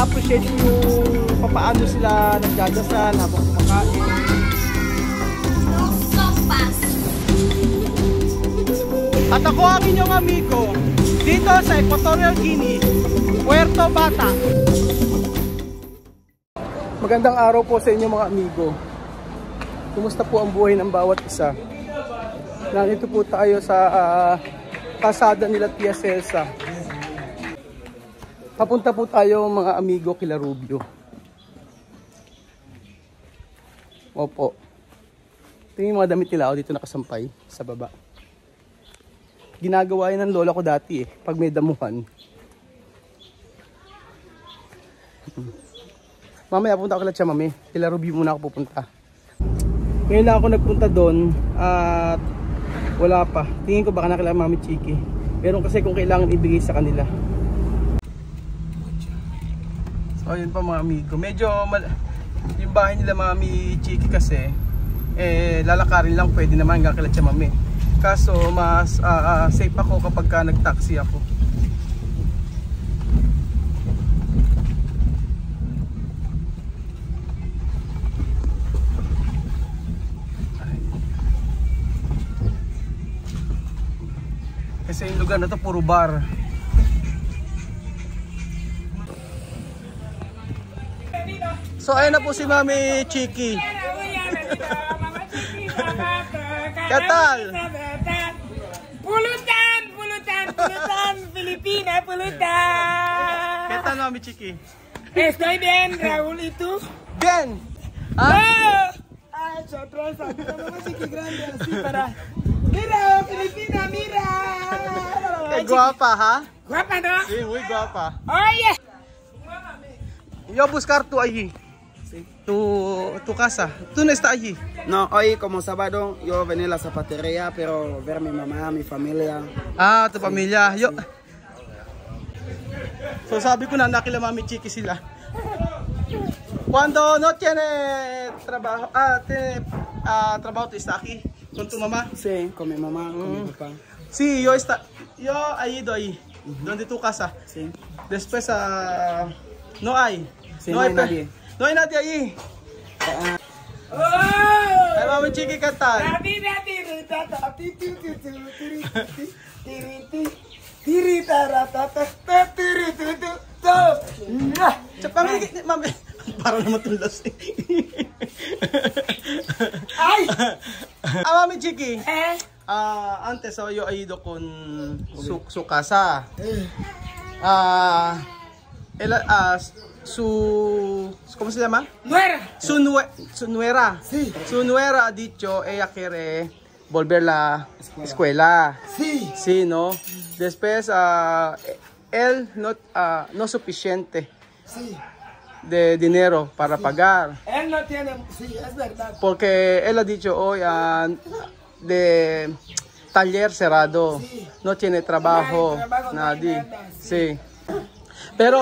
na-appreciate yung papaano sila nagdadasal habang kumakain. At ako ang inyong amigo dito sa Equatorial Guinea, Puerto Bata. Magandang araw po sa inyo mga amigo. Kumusta po ang buhay ng bawat isa? Nandito po tayo sa kasada nila Tia Celsa. Papunta po tayo mga amigo kila Rubio. Opo. Tingin yung mga damit nila dito nakasampay sa baba. Ginagawa yan ng lola ko dati pag may damuhan. Mamaya punta ako kila Chamame. Kila Rubio muna ako pupunta. Ngayon lang ako nagpunta doon at wala pa. Tingin ko baka na kila Mami Chiki. Meron kasi kung kailangan ibigay sa kanila. So yun pa mga amigo. Medyo yung bahay nila Mami Chiki kasi lalakarin lang pwede naman hanggang kila Chamame. Kaso mas safe ako kapag ka nag-taxi ako. Kasi yung lugar na to puro bar. So ayun na po si Mami Chiki. Katal! Pulutan! Filipina, pulutan! ¿Qué tal, Mami Chiki? Estoy bien, Raúl, ¿y tú? Bien! ¡Ah! ¡Ay, sorpresa! Mami Chiki grande, así para... ¡Mira, Filipina, mira! Qué guapa, ¿ha? ¿Guapa, no? Sí, muy guapa. ¡Oye! Yo buscar tú allí. Sí. Tu casa. ¿Tú no estás allí? No, hoy como sábado yo venía a la zapatería, pero ver a mi mamá, mi familia. Ah, tu pamilya. Yo. So sabi ko na nakila Mami Chiki sila. Cuando no tiene trabajo, trabajo tú estás aquí con tu mamá? Sí, con mi mamá, con mi papá. Sí, yo he ido ahí, donde tu casa. Sí. Después no hay. Sí, no hay nadie. No hay nadie allí. Ay, Mami Chiki, ¿qué tal? Mami, para naman tulas eh. Ay! Mami Chiki. Antes yo he ido con su casa. ¿Cómo se llama? Nuera. Su nuera. Sí. Su nuera ha dicho, ella quiere volver a la escuela. Sí. Sí, ¿no? Después, él no suficiente Sí. de dinero para pagar. Él no tiene... Sí, es verdad. Porque él ha dicho hoy de taller cerrado. Sí. No tiene trabajo, No hay trabajo, nadie. no hay nada, Sí. Pero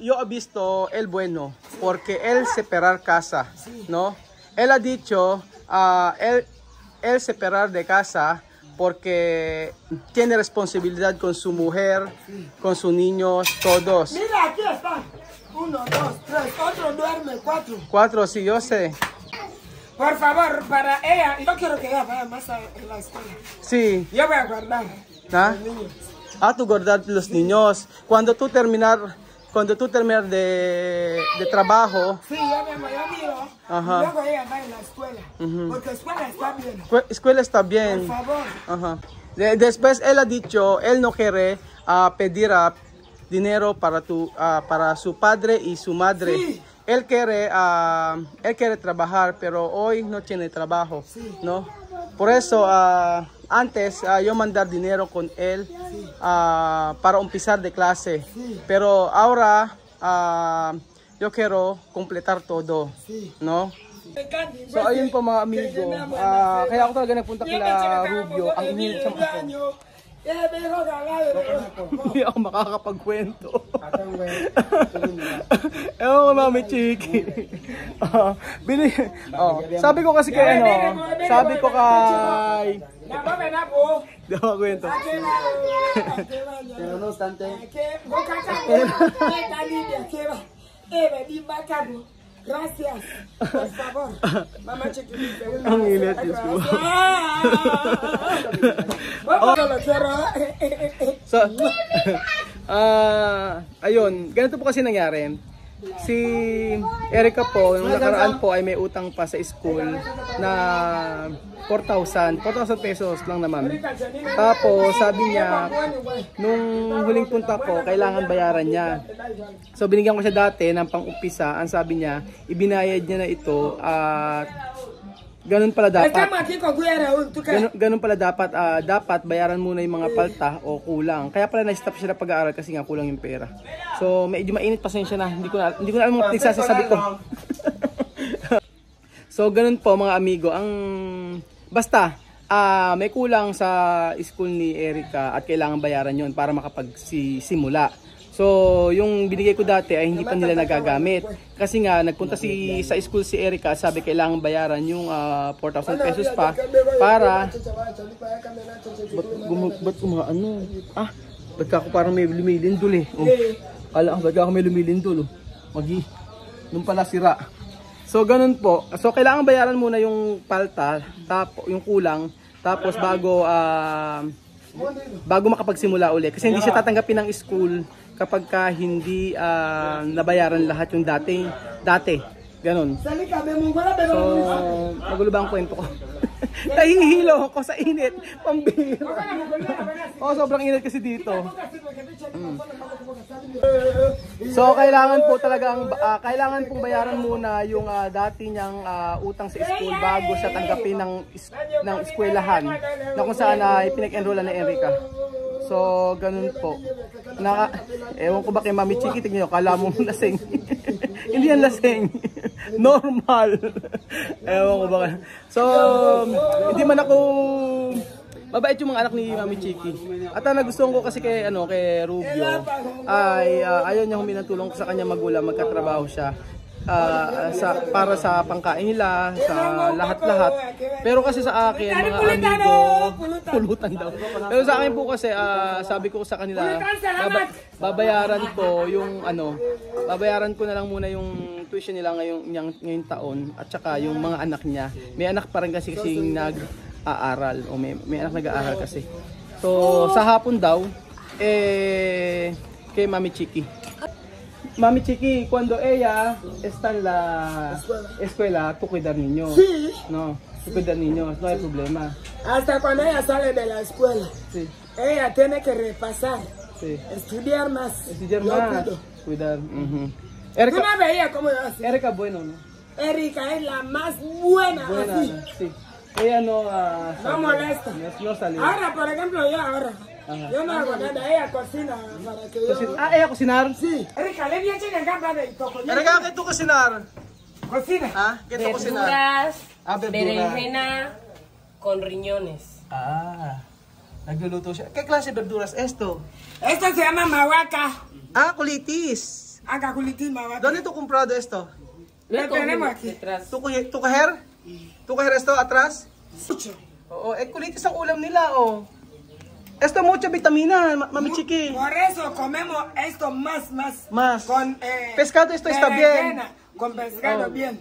yo he visto el bueno, porque él separar casa, ¿no? Él ha dicho, él separar de casa porque tiene responsabilidad con su mujer, con sus niños, todos. Mira, aquí están. 1, 2, 3, otro duerme, 4. 4, sí, yo sé. Por favor, para ella, yo quiero que ella vaya más a la escuela. Sí. Yo voy a guardar ¿Ah? los niños. Tu guardar los niños. Cuando tú terminar de trabajo. Sí, yo miro. Ajá. Y luego ella va a la escuela. Porque la escuela está bien. Escuela está bien. Por favor. Ajá. Después él ha dicho, él no quiere pedir dinero para su padre y su madre. Sí. Él quiere trabajar, pero hoy no tiene trabajo, ¿no? Por eso, antes yo mandar dinero con él para empezar de clase. Pero ahora yo quiero completar todo, ¿no? So ayun po mga amigo, kaya ako talaga nagpunta kila Rubio, ang init sa mga. Hindi ako makakapagkwento. Ewan ko, Mami Chiki. Sabi ko kasi kay sabi ko kay... Hindi ako kwento. Pero no obstante, gracias, por favor. Mama Chiki. Ang init, Diyos ko. So, ayun, ganito po kasi nangyari. Si Erica po, nung nakaraan po ay may utang pa sa school na 4,000 pesos lang naman. Tapos sabi niya, nung huling punta po, kailangan bayaran niya. So binigyan ko siya dati ng pang-umpisa. Ang sabi niya, ibinayad niya na ito at ganun pala dapat. Ganun pala dapat, dapat bayaran muna yung mga palta o kulang. Kaya pala na-stop siya na pag-aaral kasi nga kulang yung pera. So medyo mainit, pasensya na. Hindi ko na alam mga nagsasabi ko. So ganun po mga amigo. Basta may kulang sa school ni Erica at kailangan bayaran yon para makapagsimula. So, yung binigay ko dati ay hindi pa nila nagagamit. Kasi nga, nagpunta sa school si Erica at sabi kailangan bayaran yung 4,000 pesos pa para... Ba't kumaano? Ba't ako parang may lumilindol eh. Ba't ako may lumilindol? Nung pala sira. So, ganun po. So, kailangan bayaran muna yung palta, yung kulang, tapos bago makapagsimula uli. Kasi hindi siya tatanggapin ng school kapag hindi nabayaran lahat yung dati. Ganon. So, magulo ba ang kwento ko? Nahihilo ako sa init. Pambira. Sobrang init kasi dito. So, kailangan pong bayaran muna yung dati niyang utang sa school bago siya tanggapin ng eskwelahan na kung saan pinag-enrollan ni Erica. So, ganun po. Ewan ko ba kay Mami Chiki, tignan nyo, kala mo lasing. Hindi yan lasing. Normal. Ewan ko ba. So, hindi man ako... Mabait yung mga anak ni Mami Chiki. At ang nagustuhan ko kasi kay Rubio ay ayaw niya humingi ng tulong sa kanya magulang, magkatrabaho siya. Para sa pangkain nila, sa lahat-lahat. Pero kasi sa akin, mga amigo, pulutan daw. Pero sa akin po kasi, sabi ko sa kanila, babayaran ko na lang muna yung tuition nila ngayong taon at saka yung mga anak niya. May anak pa rin kasi nag-aaral o may anak nag-aaral kasi. So, sa hapon daw, kay Mami Chiki. Mami Chiki, cuando ella está en la escuela, tú cuidar niños. Sí. No, tú cuidar niños, no hay problema. Hasta cuando ella sale de la escuela, sí. Ella tiene que repasar, sí. Estudiar más. Cuidar. Erika, ¿tú no veías cómo yo hacía? Erika bueno, ¿no? Erika es la más buena así. ¿No? Sí. Ella no molesta. No salió. Ahora, por ejemplo, yo no hago nada, ella cocina para que yo... ¿Ella cocinar? Sí. Erika, le voy a echar en gamba de toco. Erika, ¿qué tú cocinar? Cocina. ¿Qué tú cocinar? Verduras, berenjena con riñones. Nagluluto siya. ¿Qué clase de verduras esto? Esto se llama mahuaca. Culitis. Culitis, mahuaca. ¿Dónde tú comprado esto? Lo tenemos aquí. ¿Tu coger? ¿Tu coger esto atrás? Mucho. Oo, kulitis ang ulam nila, Esto mucha vitamina, Mami Chiki. Por eso comemos esto más. Con pescado esto está bien. Con pescado bien.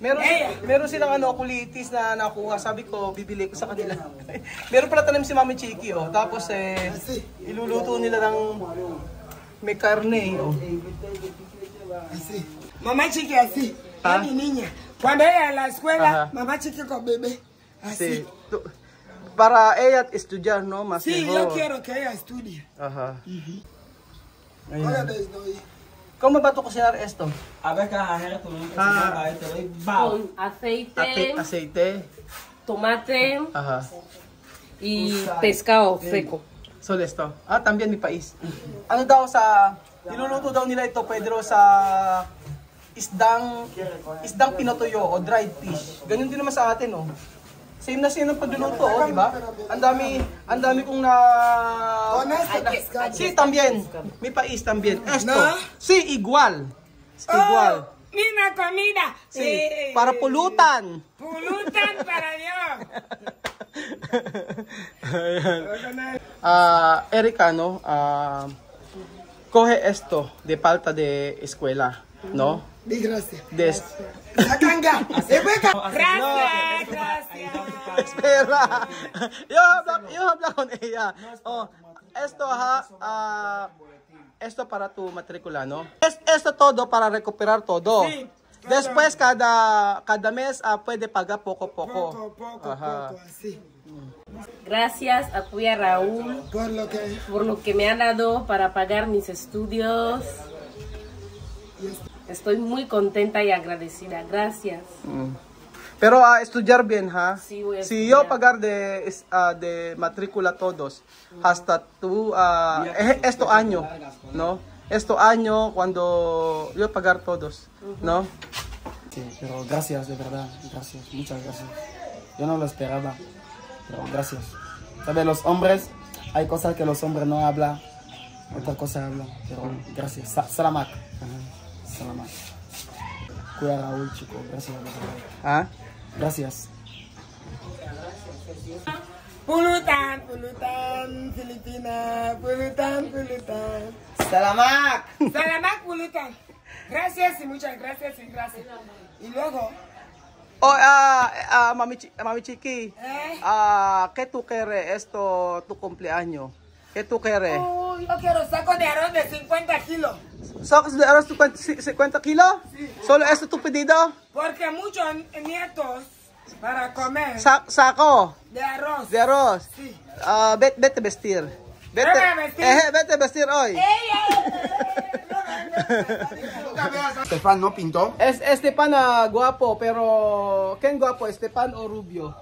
Meron silang kulitis na nakuha. Sabi ko, bibili ko sa kanila. Meron pala tanim si Mami Chiki, Tapos iluluto nila ng may karne, Así. Mamá Chiki así. Mi niña. Cuando ella en la escuela, Mamá Chiki con bebé. Así. Sí. Para ella estudiar, ¿no? Más sí, mejor. Yo quiero que ella estudie. Ajá. ¿Cómo va a cocinar esto? A ver, con aceite, tomate y pescado seco. Solo esto. También mi país. Ano daw niluluto daw nila ito, Pedro, sa isdang pinotoyo o dried fish. Ganun din naman sa atin, Same na same ng pagluluto, oh, di ba? Ang dami kong na... Sí, también. Mi país también. Esto. Sí, igual. Igual. Misma comida. Sí. Para pulutan. Pulutan para Dios. Erika, no? Coge esto de falta de escuela, ¿no? Di gracias. Sacanga. Gracias. Espera. Yo habla con ella. Oh, esto, esto para tu matrícula, ¿no? Esto todo para recuperar todo. Sí. Después, cada mes puede pagar poco. Poco, así. Gracias a Kuya Raúl por lo que me han dado para pagar mis estudios. Estoy muy contenta y agradecida. Gracias. Pero estudiar bien, ¿ha? Sí, voy a Si yo estudiar. pagar de matrícula todos, hasta tú, esto año, ¿no? Esto año cuando yo pagar todos, ¿no? Sí, pero gracias, de verdad, gracias, muchas gracias. Yo no lo esperaba, pero gracias. ¿Sabes? Los hombres, hay cosas que los hombres no hablan, otra cosa hablan, pero gracias. Salamat. Salamat. Kuya Raúl, chico, gracias, de verdad. ¿Ah? Gracias. Pulutan, Filipina, pulutan. Salamat! Salamat, pulutan. Gracias y muchas gracias. Y luego, Oh, Mami Chiqui, ¿qué tú quieres esto tu cumpleaños? ¿Qué tú quieres? yo quiero saco de arroz de 50 kilos. ¿Sacos de arroz 50 kilos? Sí. ¿Solo esto tu pedido? Porque muchos nietos para comer Saco de arroz. de arroz. Sí. Vete a vestir. Vete a vestir. Vete a vestir hoy. Estefan no pintó. Es Estepan guapo, pero ¿quién guapo? ¿Estepan o Rubio?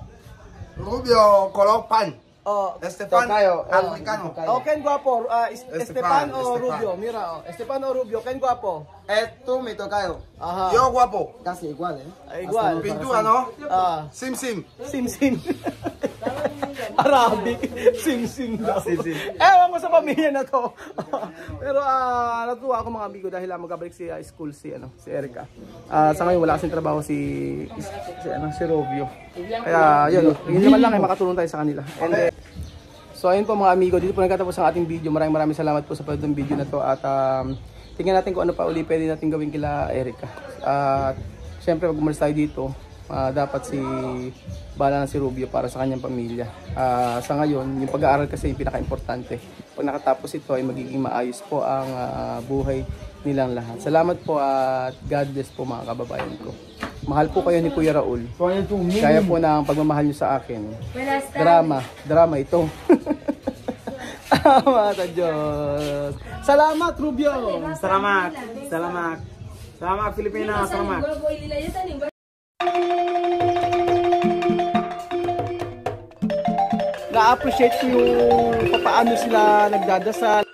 Rubio, color pan. Oh, Estefan, africano. ¿quién guapo? Estepan o Estepan. Rubio? Mira, Estepan o Rubio, ¿quién guapo? Tú, mi tocayo. Ajá. Yo guapo. Casi igual, Igual. Pintura, ¿no? Sim. Sim. Arabic. Sim daw. Ewan ko sa pamilya na to. Pero natuwa ako mga amigo dahil magkabalik si school si Erika. Sa ngayon wala kasing trabaho si Robio. Kaya yun naman lang ay makatulong tayo sa kanila. And so ayun po mga amigo, dito po nagtatapos ang ating video. Maraming salamat po sa panonood ng video na to at tingnan natin kung ano pa uli pwede natin gawin kila Erika. At syempre pag umalis tayo dito, dapat bahala na si Rubio para sa kanyang pamilya. Sa ngayon, yung pag-aaral kasi yung pinaka-importante. Pag nakatapos ito ay magiging maayos po ang buhay nilang lahat. Salamat po at God bless po mga kababayan ko. Mahal po kayo ni Kuya Raul. Kaya po na ang pagmamahal nyo sa akin. Drama ito. Salamat sa Diyos. Salamat Rubio. Salamat, Filipina. Salamat. Na-appreciate ko yung paano sila nagdadasal.